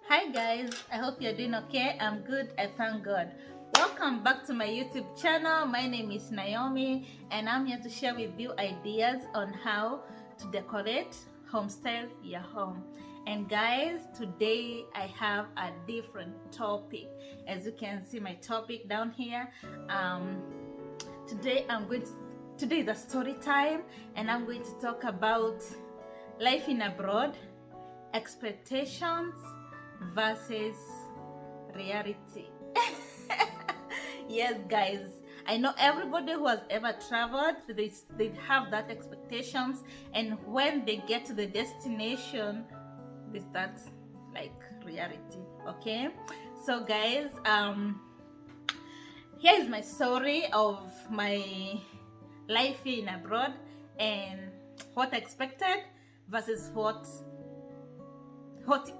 Hi guys, I hope you're doing okay. I'm good, I thank God. Welcome back to my YouTube channel. My name is Naomi and I'm here to share with you ideas on how to decorate, home style your home. And guys, today I have a different topic. As you can see my topic down here. Today is a story time and I'm going to talk about life in abroad, expectations versus reality. Yes guys, I know everybody who has ever traveled, they have that expectations, and when they get to the destination they start like reality. Okay, so guys, here is my story of my life in abroad and what I expected versus what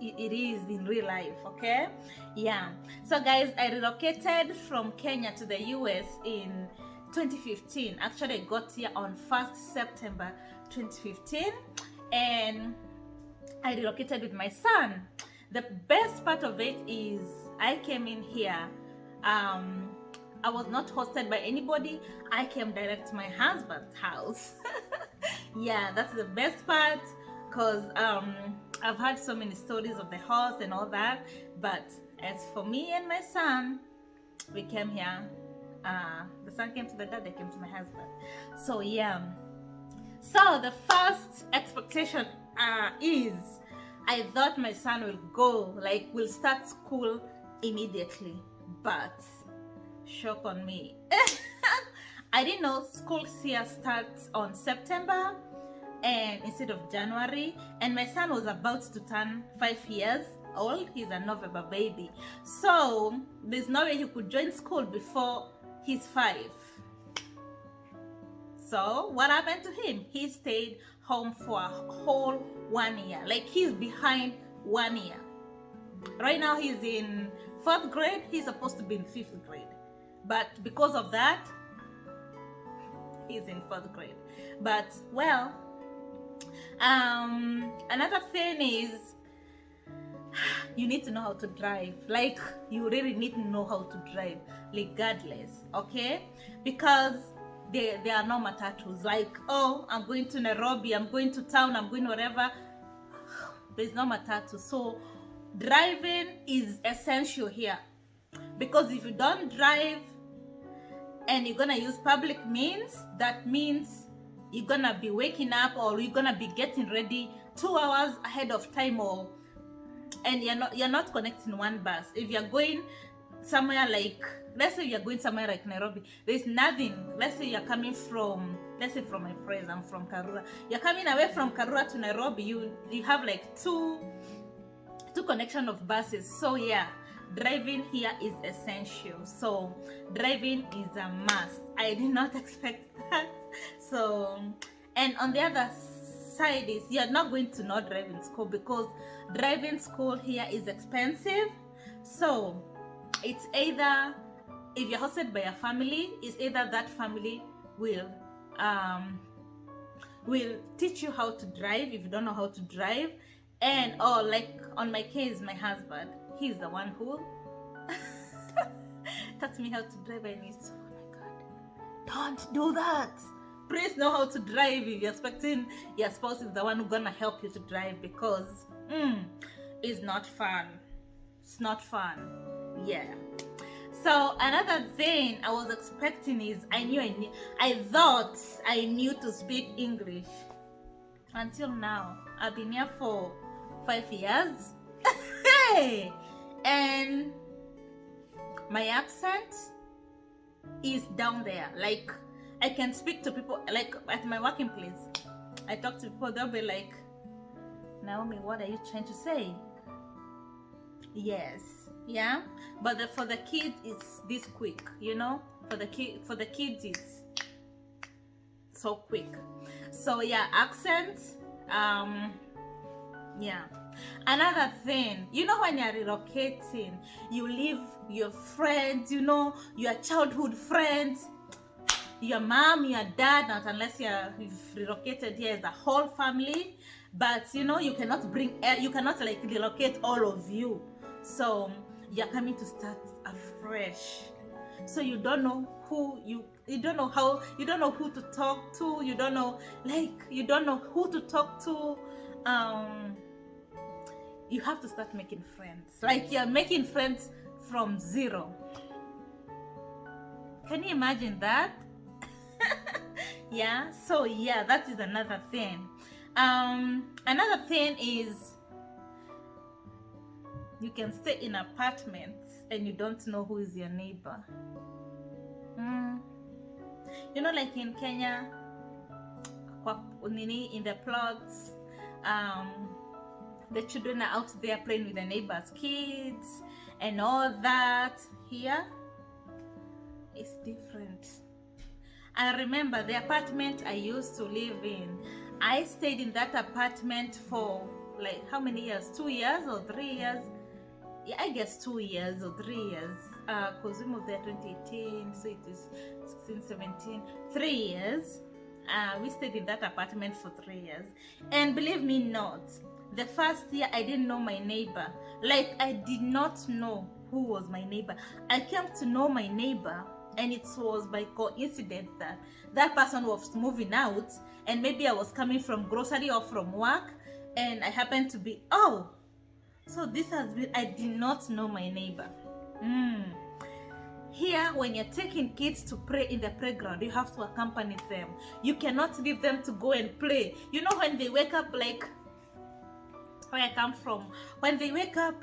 it is in real life. Okay, yeah, so guys, I relocated from Kenya to the US in 2015. Actually, I got here on 1st September 2015 and I relocated with my son. The best part of it is I came in here, I was not hosted by anybody. I came direct to my husband's house. Yeah, that's the best part, because I've heard so many stories of the house and all that, but as for me and my son, we came here. The son came to the dad, I came to my husband. So yeah, so the first expectation is I thought my son will start school immediately, but shock on me. I didn't know school here starts on September and instead of January, and my son was about to turn 5 years old. He's a November baby, so there's no way he could join school before he's 5. So what happened to him? He stayed home for a whole 1 year. Like, he's behind 1 year. Right now he's in 4th grade. He's supposed to be in 5th grade, but because of that he's in 4th grade. But well, another thing is you need to know how to drive. Like, you really need to know how to drive regardless. Okay, because there are no matatus like, oh, I'm going to Nairobi, I'm going to town, I'm going wherever. There's no matatu. So driving is essential here, because if you don't drive and you're gonna use public means, that means you're gonna be waking up or you're gonna be getting ready 2 hours ahead of time, and you're not connecting one bus. If you're going somewhere like, let's say you're going somewhere like Nairobi, there's nothing. Let's say you're coming from, let's say from my place, I'm from Karura, you're coming away from Karura to Nairobi, you have like two connection of buses. So yeah, driving here is essential. So driving is a must. I did not expect that. So, and on the other side is you're not going to not driving school, because driving school here is expensive. So it's either, if you're hosted by a family, it's either that family will teach you how to drive if you don't know how to drive, and or like on my case, my husband, he's the one who taught me how to drive, and he's, oh my God, don't do that. Please know how to drive if you're expecting your spouse is the one who's gonna help you to drive, because it's not fun. It's not fun. Yeah. So another thing I was expecting is I thought I knew to speak English. Until now, I've been here for 5 years. Hey! And my accent is down there. Like, I can speak to people, like at my working place, I talk to people, they'll be like, Naomi, what are you trying to say? Yes, yeah, but for the kids it's this quick, you know. For the kids it's so quick. So yeah, accents. Yeah, another thing, you know, when you're relocating, you leave your friends, you know, your childhood friends, your mom, your dad, not unless you've relocated here as a whole family. But you know, you cannot like relocate all of you. So you're coming to start afresh. So you don't know who you don't know how, you don't know who to talk to, you don't know, like, you don't know who to talk to. You have to start making friends, like you're making friends from zero. Can you imagine that? Yeah, so yeah, that is another thing. Another thing is, you can stay in apartments and you don't know who is your neighbor. You know, like in Kenya, in the plots, the children are out there playing with the neighbors' kids and all that. Here, it's different. I remember the apartment I used to live in. I stayed in that apartment for like how many years? 2 years or 3 years? Yeah, I guess 2 years or 3 years. Because we moved there 2018, so it is 16, 17, 3 years. We stayed in that apartment for 3 years. And believe me not, the first year I didn't know my neighbor. Like, I did not know who was my neighbor. I came to know my neighbor, and it was by coincidence that that person was moving out, and maybe I was coming from grocery or from work, and I happened to be, oh, so this has been, I did not know my neighbor. Here, when you're taking kids to play in the playground, you have to accompany them. You cannot leave them to go and play. You know, when they wake up, like where I come from, when they wake up,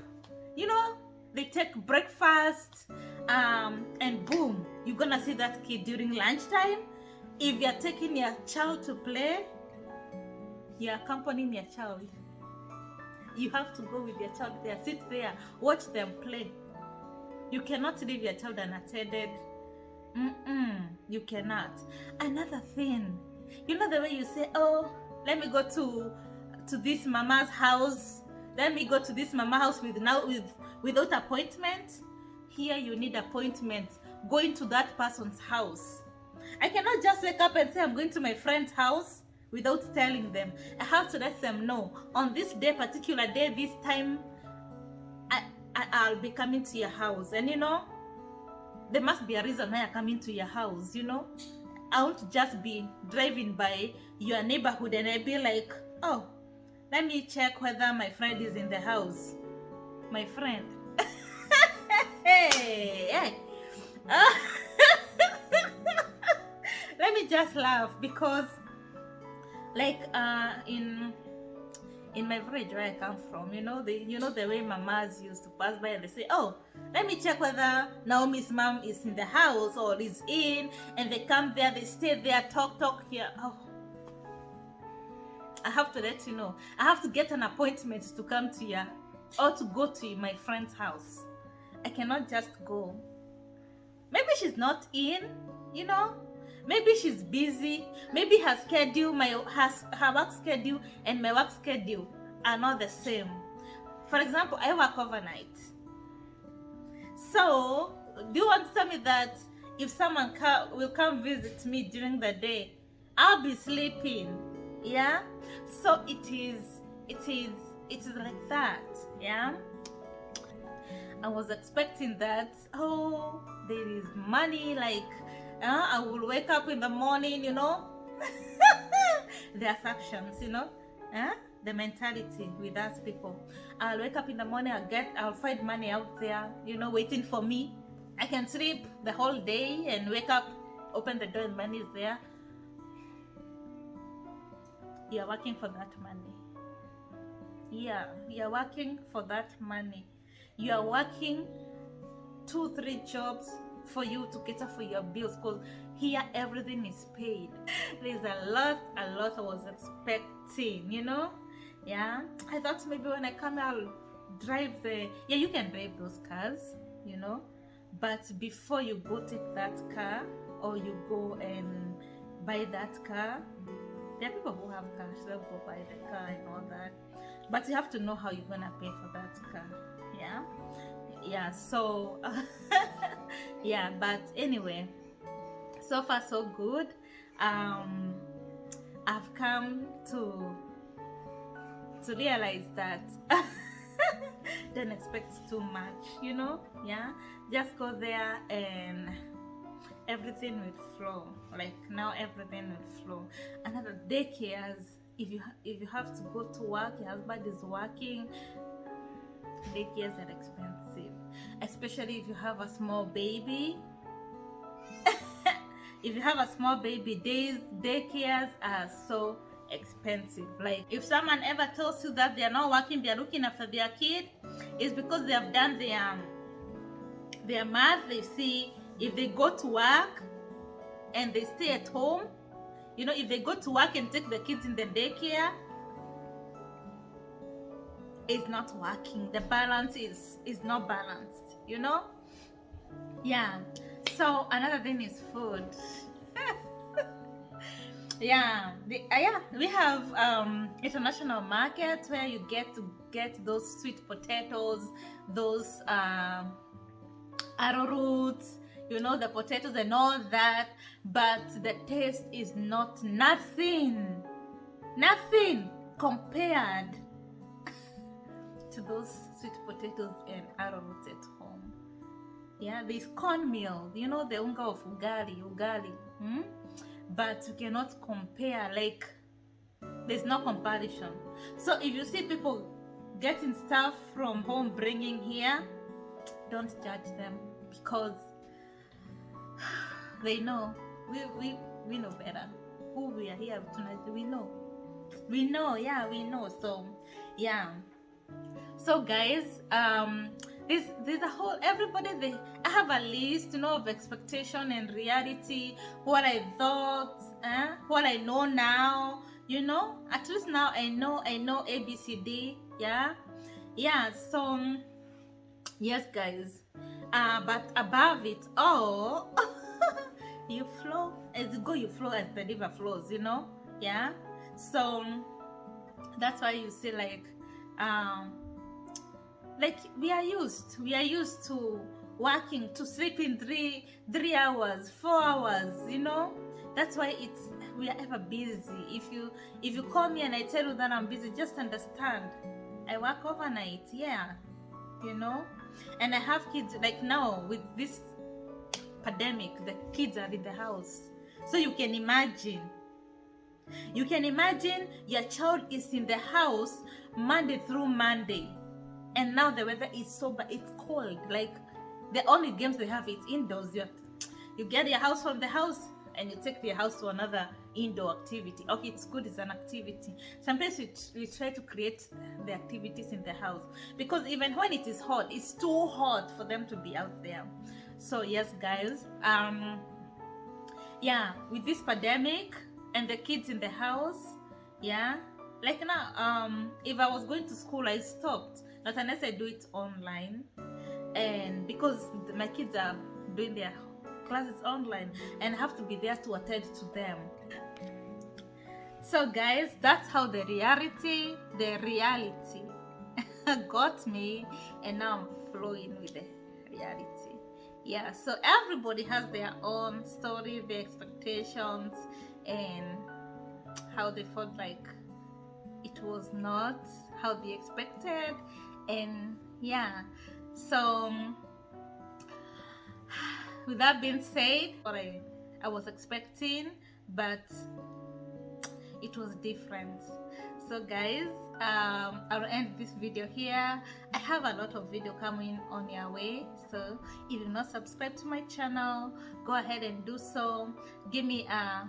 you know, they take breakfast, and boom, you're gonna see that kid during lunchtime. If you're taking your child to play, you're accompanying your child. You have to go with your child there, sit there, watch them play. You cannot leave your child unattended. You cannot. Another thing, you know the way you say, oh, let me go to this mama's house, let me go to this mama house without appointment. Here you need appointment, going to that person's house. I cannot just wake up and say I'm going to my friend's house without telling them. I have to let them know, on this day, particular day, this time, I'll be coming to your house. And you know, there must be a reason why I'm coming to your house, you know. I won't just be driving by your neighborhood and I'll be like, oh, let me check whether my friend is in the house. My friend. Hey. Let me just laugh because, like, in my village where I come from, you know the way mamas used to pass by and they say, oh, let me check whether Naomi's mom is in the house or is in, and they come there, they stay there, talk here. Oh, I have to let you know, I have to get an appointment to come to you or to go to my friend's house. I cannot just go. Maybe she's not in, you know, maybe she's busy, maybe her schedule, her work schedule and my work schedule are not the same. For example, I work overnight. So, do you want to tell me that if someone will come visit me during the day, I'll be sleeping? Yeah? So it is like that, yeah? I was expecting that, oh, there is money, like, I will wake up in the morning, you know. The assumptions, you know, the mentality with us people. I'll wake up in the morning, I'll find money out there, you know, waiting for me. I can sleep the whole day and wake up, open the door and money is there. You're working for that money. Yeah, you're working for that money. You are working 2-3 jobs for you to cater for your bills, because here everything is paid. There's a lot I was expecting, you know. Yeah, I thought maybe when I come I'll drive you can drive those cars, you know, but before you go take that car or you go and buy that car, there are people who have cash, they'll go buy the car and all that, but you have to know how you're gonna pay for that car. Yeah, so yeah, but anyway, so far so good. I've come to realize that don't expect too much, you know. Yeah, just go there and everything will flow. Like now everything will flow. Another daycares, if you have to go to work, your husband is working, daycares are expensive, especially if you have a small baby. If you have a small baby, daycares are so expensive. Like if someone ever tells you that they are not working, they are looking after their kid, it's because they have done their math. They see if they go to work and they stay at home, you know, if they go to work and take the kids in the daycare, it's not working. The balance is not balanced, you know. Yeah. So another thing is food. Yeah, we have international markets where you get those sweet potatoes, those arrowroots, you know, the potatoes and all that, but the taste is nothing compared to those sweet potatoes and arrowroots at home. Yeah, there's cornmeal, you know, the unga of ugali, but you cannot compare. Like there's no comparison. So if you see people getting stuff from home bringing here, don't judge them, because they know. We know better. Who we are here tonight, we know. Yeah, we know. So yeah, so guys, there's a whole, everybody, I have a list, you know, of expectation and reality, what I thought, what I know now, you know. At least now I know ABCD. Yeah. So yes guys, but above it all, you flow as you go, you flow as the river flows, you know. Yeah, so that's why you see, like we are used to working, to sleeping 3 hours, 4 hours, you know. That's why we are ever busy. If you call me and I tell you that I'm busy, just understand I work overnight. Yeah, you know. And I have kids. Like now with this pandemic, the kids are in the house, so you can imagine your child is in the house Monday through Monday, and now the weather is so bad, it's cold. Like the only games they have is indoors. You get your house from the house and you take your house to another indoor activity. Okay, it's good, it's an activity. Sometimes we try to create the activities in the house, because even when it is hot, it's too hot for them to be out there. So yes guys, yeah, with this pandemic and the kids in the house, yeah, like now, if I was going to school, I stopped, not unless I do it online, and because my kids are doing their classes online and I have to be there to attend to them. So guys, that's how the reality got me, and now I'm flowing with the reality. Yeah, so everybody has their own story, their expectations, and how they felt like it was not how they expected. And yeah, so with that being said, what I was expecting, but it was different. So guys, I'll end this video here. I have a lot of video coming on your way, so if you're not subscribed to my channel, go ahead and do so. Give me a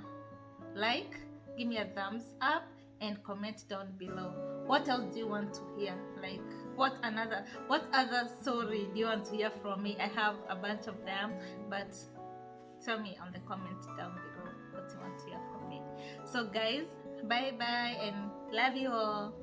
like, give me a thumbs up, and comment down below. What else do you want to hear? Like what other story do you want to hear from me? I have a bunch of them, but tell me on the comments down below what you want to hear from me. So guys, bye bye and love you all.